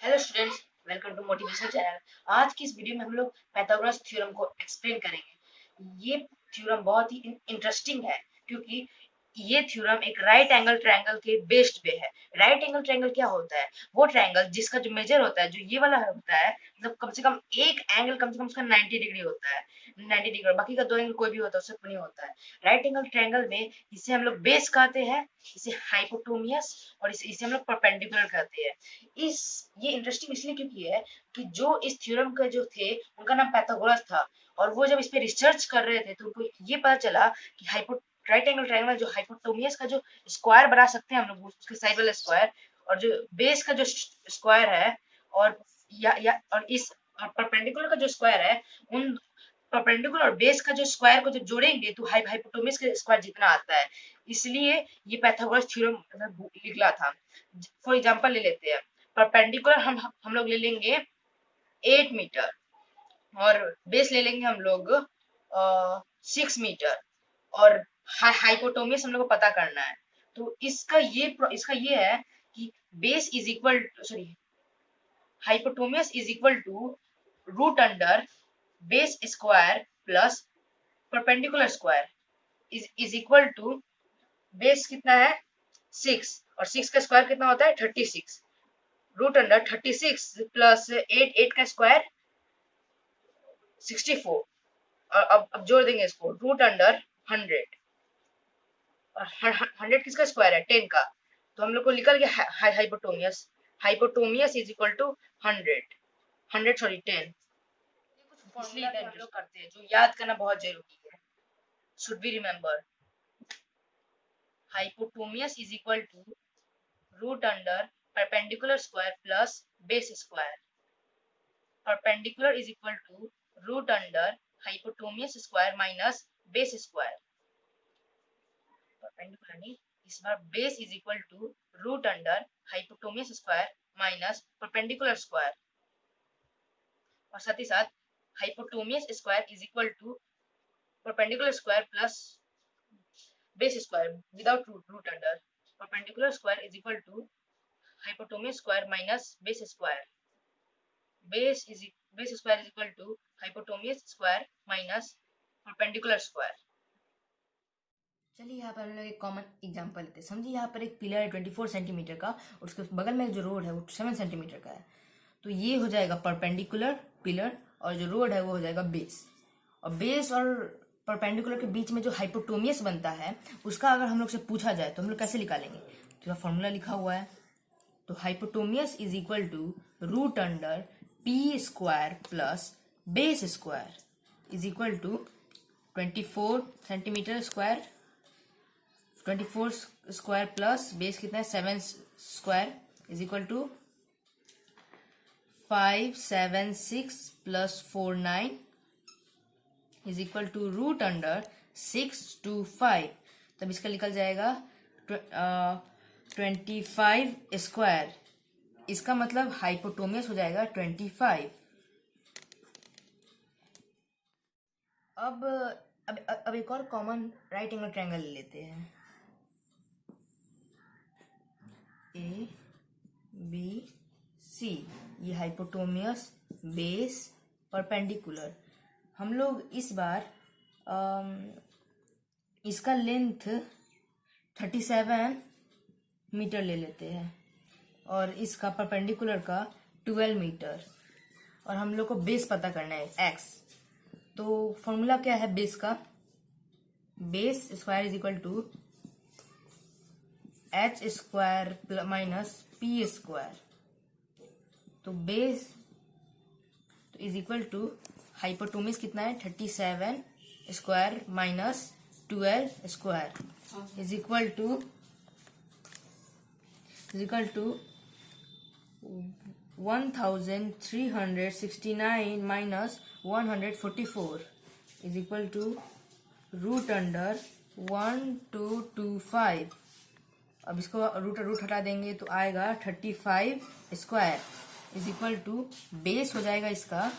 Hello students, welcome to motivational channel. आज की इस वीडियो में हम लोग पाइथागोरस थ्योरम को एक्सप्लेन करेंगे। ये थ्योरम बहुत ही इंटरेस्टिंग है क्योंकि ये थ्योरम एक राइट एंगल ट्रायंगल के बेस्ड पे है। राइट एंगल ट्रायंगल क्या होता है? वो ट्रायंगल जिसका जो मेजर होता है, जो ये वाला होता है, मतलब कम से कम एक एंगल कम से कम उसका 90 डिग्री होता है। 90 डिग्री, बाकी का दो एंगल कोई भी होता है उससे नहीं होता है। राइट एंगल ट्रायंगल में इसे हम लोग बेस कहते हैं, इसे हाइपोटोनियस, और इसे हम लोग परपेंडिकुलर कहते हैं। इस ये इंटरेस्टिंग इसलिए क्योंकि है कि जो इस थ्योरम के जो थे उनका नाम पाइथागोरस था, और वो जब इस पे रिसर्च कर रहे थे तो उनको ये पता चला कि हाइपो राइट एंगल ट्रायंगल में जो हाइपोटोनियस का जो स्क्वायर बना सकते हैं हम लोग, उसके साइड वाला स्क्वायर, और जो बेस का जो स्क्वायर है, और या और इस परपेंडिकुलर का जो स्क्वायर है, उन परपेंडिकुलर और बेस का जो स्क्वायर को जब जोड़ेंगे तो हाइपोटेन्यूज के स्क्वायर जितना आता है। इसलिए ये पाइथागोरस थ्योरम निकला था। फॉर एग्जांपल ले लेते हैं, परपेंडिकुलर हम लोग ले लेंगे 8 मीटर, और बेस ले लेंगे हम लोग 6 मीटर, और हाइपोटेन्यूज हम लोग को पता करना है। तो इसका ये है कि base is equal, sorry, hypotenuse is equal to root under base square plus perpendicular square is equal to base कितना है 6, और 6 का स्क्वायर कितना होता है 36, रूट अंडर 36 प्लस 8, 8 का स्क्वायर 64, और अब जोड़ देंगे इसको, रूट अंडर 100, और 100 किसका स्क्वायर है 10 का, तो हम लोग को निकल गया हाइपोटोनियस। हाइपोटोनियस इज इक्वल टू 100, 100 सॉरी 10। कुछ फॉर्मूला हम लोग करते हैं जो याद करना बहुत जरूरी है, should be remember. hypotenuse is equal to root under perpendicular square plus base square. Perpendicular is equal to root under hypotenuse square minus base square. Perpendicular नहीं, इस बार base is equal to root under hypotenuse square minus perpendicular square, और साथ ही साथ hypotenuse square is equal to perpendicular square plus base square without root under. Perpendicular square is equal to hypotenuse square minus base square. Base square is equal to hypotenuse square minus perpendicular square. चलिए यहाँ पर हम लोग एक common example लेते हैं। समझिए यहाँ पर एक पिलर है 24 सेंटीमीटर का, और उसके बगल में जो रोड है वो 7 सेंटीमीटर का है। तो ये हो जाएगा परपेंडिकुलर पिलर, और जो रोड है वो हो जाएगा बेस। और बेस और परपेंडिकुलर के बीच में जो हाइपोटोनियस बनता है, उसका अगर हम लोग से पूछा जाए तो हम लोग कैसे निकालेंगे? तो फॉर्मूला लिखा हुआ है, तो hypotenuse is equal to root under P square plus base square is equal to 24 centimetre square, 24 square plus base कितना है 7 square is equal to 576 plus 49 is equal to root under 625। तब इसका निकल जाएगा 25 स्क्वायर। इसका मतलब हाइपोटोनियस हो जाएगा 25। अब एक और कॉमन राइट एंगल ट्रायंगल ले लेते हैं, ए बी सी। ये हाइपोटोनियस, बेस, परपेंडिकुलर। हम लोग इस बार इसका लेंथ 37 मीटर ले लेते हैं, और इसका परपेंडिकुलर का 12 मीटर, और हम लोग को बेस पता करना है एक्स। तो फॉर्मूला क्या है बेस का? Base square is equal to H square minus P square. तो बेस तो इज इक्वल टू हाइपोटोनियस कितना है 37 square minus 12 square is equal to 1369 minus 144 is equal to root under 1225। अब इसको रूट हटा देंगे तो आएगा 35 square is equal to base हो जाएगा इसका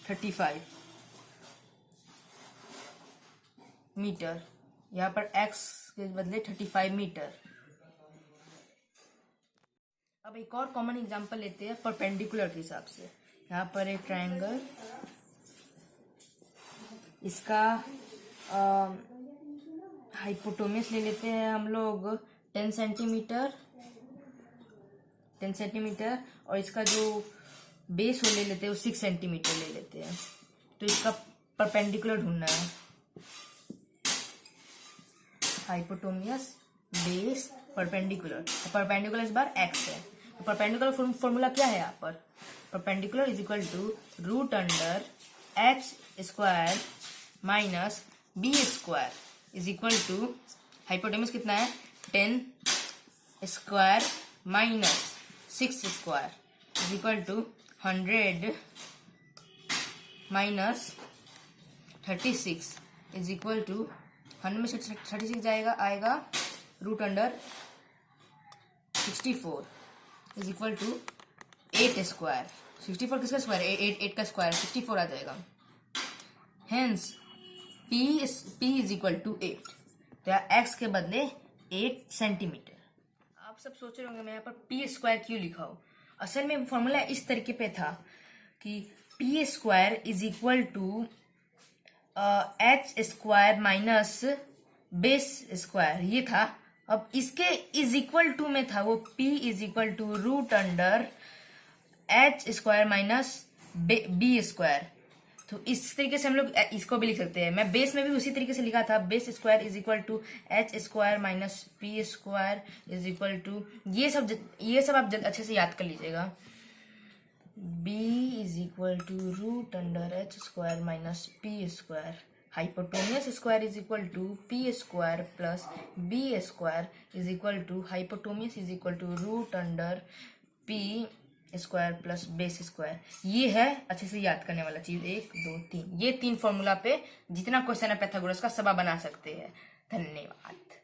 35 मीटर। यहाँ पर x के बदले 35 मीटर। अब एक और कॉमन एग्जांपल लेते हैं परपेंडिकुलर के हिसाब से। यहाँ पर एक ट्रायंगल, इसका हाइपोटेन्यूज ले लेते हैं हम लोग 10 सेंटीमीटर, 10 सेंटीमीटर, और इसका जो बेस वो ले लेते हैं वो 6 सेंटीमीटर ले लेते हैं। तो इसका परपेंडिकुलर ढूंढना है, हाइपोटेन्यूज बेस परपेंडिकुलर, परपेंडिकुलर इस बार x है। तो परपेंडिकुलर फॉर्मूला क्या है यहाँ पर, perpendicular is equal to root under h square minus B square is equal to hypotenuse कितना है 10 square minus 6 square is equal to 100 minus 36 is equal to 100 में 36 आएगा root under 64 is equal to 8 square. 64 किसका square, 8 का square 64 आ जाएगा। Hence P is equal to 8, तो यहाँ x के बदले 8 सेंटीमीटर। आप सब सोच रहे होंगे मैं यहाँ पर P स्क्वायर क्यों लिखा हूँ। असल में फॉर्मूला इस तरीके पे था कि P square is equal to h square minus base square, ये था। अब इसके इज इक्वल टू में था वो P is equal to root under h square minus B square. तो इस तरीके से हम लोग इसको भी लिख सकते हैं। मैं बेस में भी उसी तरीके से लिखा था, base square is equal to h square minus P square is equal to, ये सब आप अच्छे से याद कर लीजिएगा। b is equal to root under h square minus P square, hypotenuse square is equal to P square plus B square is equal to hypotenuse is equal to root under P square plus base square. ये है अच्छे से याद करने वाला चीज, 1 2 3, ये 3 formula पे जितना क्वेश्चन है पाइथागोरस का सब आप बना सकते हैं। धन्यवाद।